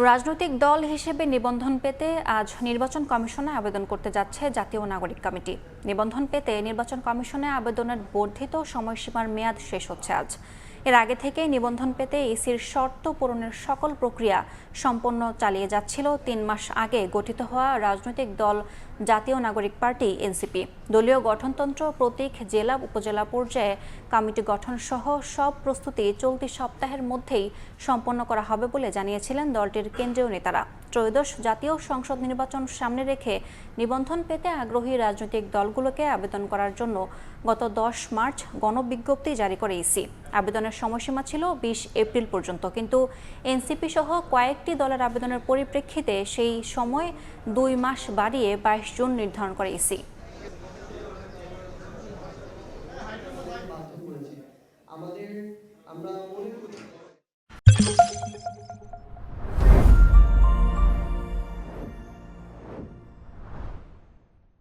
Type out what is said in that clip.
রাজনৈতিক দল হিসেবে নিবন্ধন পেতে আজ নির্বাচন কমিশনে আবেদন করতে যাচ্ছে জাতীয় নাগরিক কমিটি। নিবন্ধন পেতে নির্বাচন কমিশনে আবেদনের বর্ধিত সময়সীমার মেয়াদ শেষ হচ্ছে আজ। এর আগে থেকে নিবন্ধন পেতে ইসির শর্ত পূরণের সকল প্রক্রিয়া সম্পন্ন চালিয়ে যাচ্ছিল ৩ মাস আগে গঠিত হওয়া রাজনৈতিক দল জাতীয় নাগরিক পার্টি এনসিপি। দলীয় গঠনতন্ত্র, প্রতীক, জেলা উপজেলা পর্যায়ে কমিটি গঠন সহ সব প্রস্তুতি চলতি সপ্তাহের মধ্যেই সম্পন্ন করা হবে বলে জানিয়েছিলেন দলটির কেন্দ্রীয় নেতারা। ত্রয়োদশ জাতীয় সংসদ নির্বাচন সামনে রেখে নিবন্ধন পেতে আগ্রহী রাজনৈতিক দলগুলোকে আবেদন করার জন্য গত ১০ মার্চ গণবিজ্ঞপ্তি জারি করে ইসি। আবেদনের সময়সীমা ছিল ২০ এপ্রিল পর্যন্ত, কিন্তু এনসিপি সহ কয়েকটি দলের আবেদনের পরিপ্রেক্ষিতে সেই সময় ২ মাস বাড়িয়ে ২২ জুন নির্ধারণ করে ইসি। আমরা